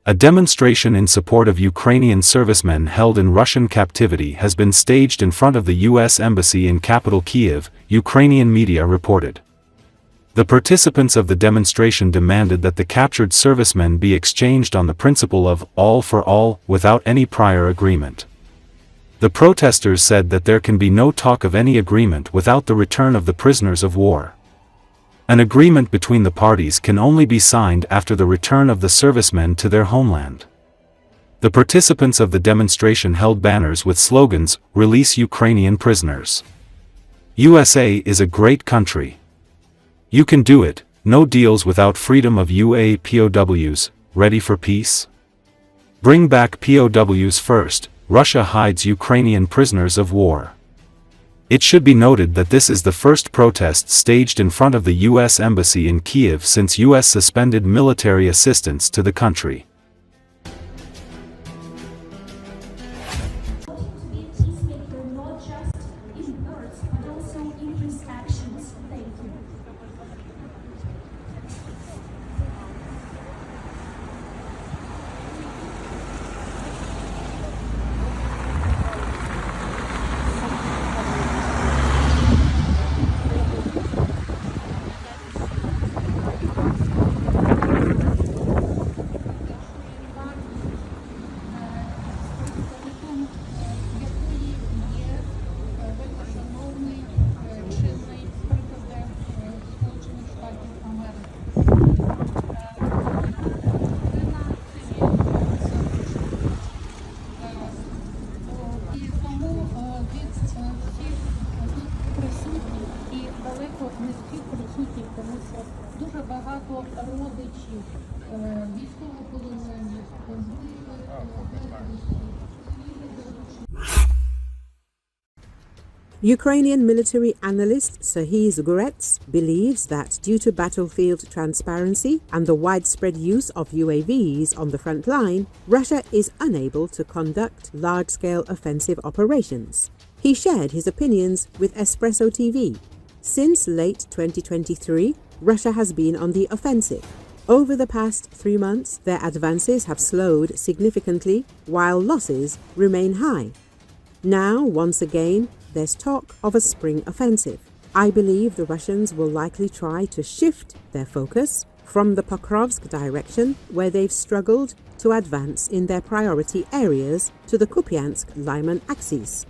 A demonstration in support of Ukrainian servicemen held in Russian captivity has been staged in front of the U.S. Embassy in capital Kiev, Ukrainian media reported. The participants of the demonstration demanded that the captured servicemen be exchanged on the principle of all for all without any prior agreement. The protesters said that there can be no talk of any agreement without the return of the prisoners of war. An agreement between the parties can only be signed after the return of the servicemen to their homeland. The participants of the demonstration held banners with slogans, "Release Ukrainian prisoners." USA is a great country. You can do it, no deals without freedom of UA POWs, ready for peace? Bring back POWs first, Russia hides Ukrainian prisoners of war. It should be noted that this is the first protest staged in front of the U.S. Embassy in Kyiv since U.S. suspended military assistance to the country. Ukrainian military analyst Chasiv Yar believes that due to battlefield transparency and the widespread use of UAVs on the front line, Russia is unable to conduct large-scale offensive operations. He shared his opinions with Espresso TV. Since late 2023, Russia has been on the offensive. Over the past 3 months, their advances have slowed significantly, while losses remain high. Now, once again, there's talk of a spring offensive. I believe the Russians will likely try to shift their focus from the Pokrovsk direction, where they've struggled to advance in their priority areas, to the Kupiansk-Lyman axis.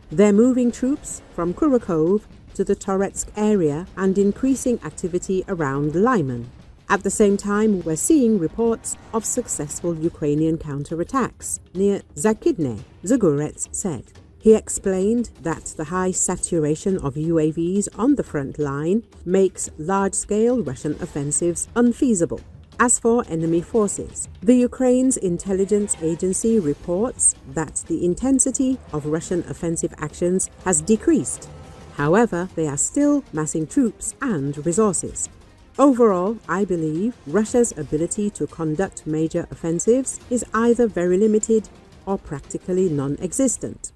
They're moving troops from Kharkiv to the Toretsk area and increasing activity around Lyman. At the same time, we're seeing reports of successful Ukrainian counterattacks near Zakidne, Zagorets said. He explained that the high saturation of UAVs on the front line makes large-scale Russian offensives unfeasible. As for enemy forces, the Ukraine's intelligence agency reports that the intensity of Russian offensive actions has decreased. However, they are still massing troops and resources. Overall, I believe Russia's ability to conduct major offensives is either very limited or practically non-existent.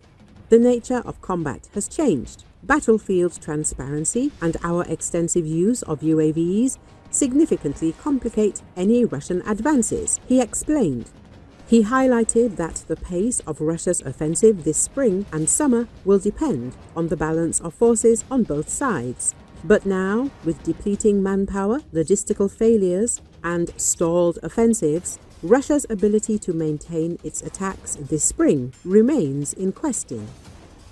The nature of combat has changed. Battlefield transparency and our extensive use of UAVs significantly complicate any Russian advances, he explained. He highlighted that the pace of Russia's offensive this spring and summer will depend on the balance of forces on both sides. But now, with depleting manpower, logistical failures, and stalled offensives, Russia's ability to maintain its attacks this spring remains in question.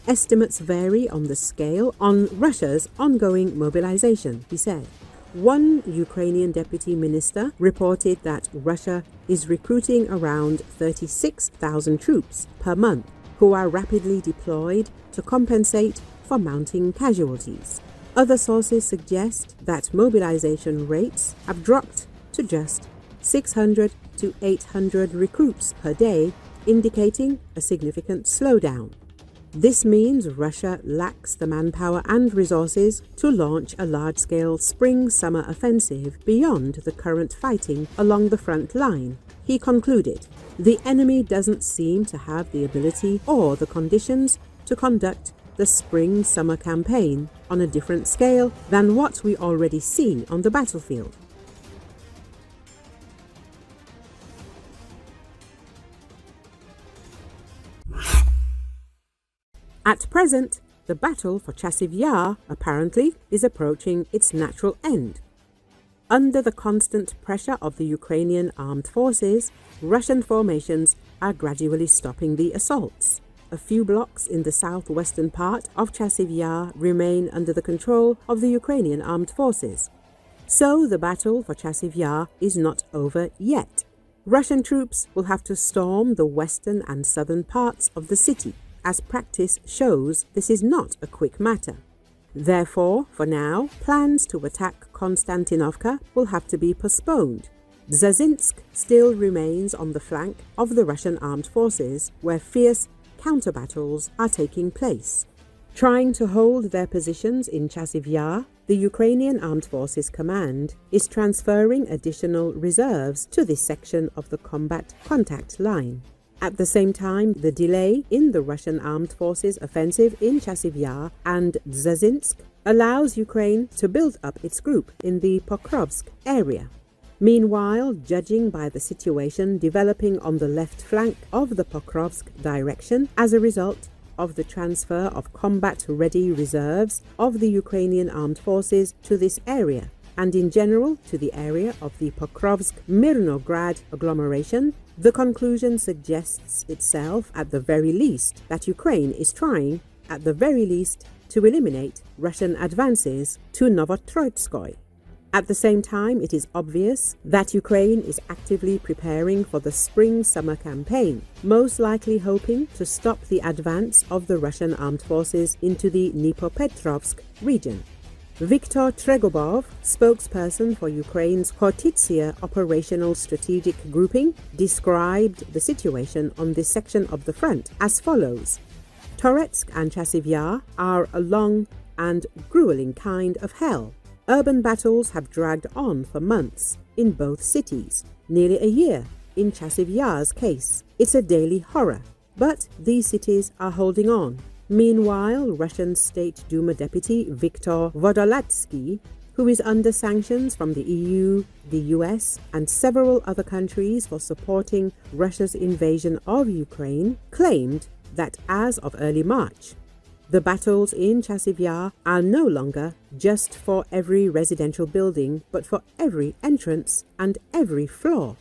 Estimates vary on the scale on Russia's ongoing mobilization, he said. One Ukrainian deputy minister reported that Russia is recruiting around 36,000 troops per month who are rapidly deployed to compensate for mounting casualties. Other sources suggest that mobilization rates have dropped to just 600 to 800 recruits per day, indicating a significant slowdown. This means Russia lacks the manpower and resources to launch a large-scale spring-summer offensive beyond the current fighting along the front line. He concluded, the enemy doesn't seem to have the ability or the conditions to conduct the spring-summer campaign on a different scale than what we already see on the battlefield. At present, the battle for Chasiv Yar, apparently, is approaching its natural end. Under the constant pressure of the Ukrainian armed forces, Russian formations are gradually stopping the assaults. A few blocks in the southwestern part of Chasiv Yar remain under the control of the Ukrainian armed forces. So the battle for Chasiv Yar is not over yet. Russian troops will have to storm the western and southern parts of the city. As practice shows, this is not a quick matter. Therefore, for now, plans to attack Konstantinovka will have to be postponed. Zelenski still remains on the flank of the Russian armed forces, where fierce counter-battles are taking place. Trying to hold their positions in Chasiv Yar, the Ukrainian Armed Forces Command is transferring additional reserves to this section of the combat contact line. At the same time, the delay in the Russian armed forces offensive in Chasiv Yar and Zelenski allows Ukraine to build up its group in the Pokrovsk area. Meanwhile, judging by the situation developing on the left flank of the Pokrovsk direction as a result of the transfer of combat-ready reserves of the Ukrainian armed forces to this area, and in general to the area of the Pokrovsk-Mirnograd agglomeration, the conclusion suggests itself at the very least that Ukraine is trying, at the very least, to eliminate Russian advances to Novotroitskoy. At the same time, it is obvious that Ukraine is actively preparing for the spring-summer campaign, most likely hoping to stop the advance of the Russian armed forces into the Dnipropetrovsk region. Viktor Tregobov, spokesperson for Ukraine's Khortytsia Operational Strategic Grouping, described the situation on this section of the front as follows. Toretsk and Chasiv Yar are a long and grueling kind of hell. Urban battles have dragged on for months in both cities, nearly a year in Chasiv Yar's case. It's a daily horror, but these cities are holding on. Meanwhile, Russian State Duma Deputy Viktor Vodolatsky, who is under sanctions from the EU, the US, and several other countries for supporting Russia's invasion of Ukraine, claimed that as of early March, the battles in Chasiv Yar are no longer just for every residential building, but for every entrance and every floor.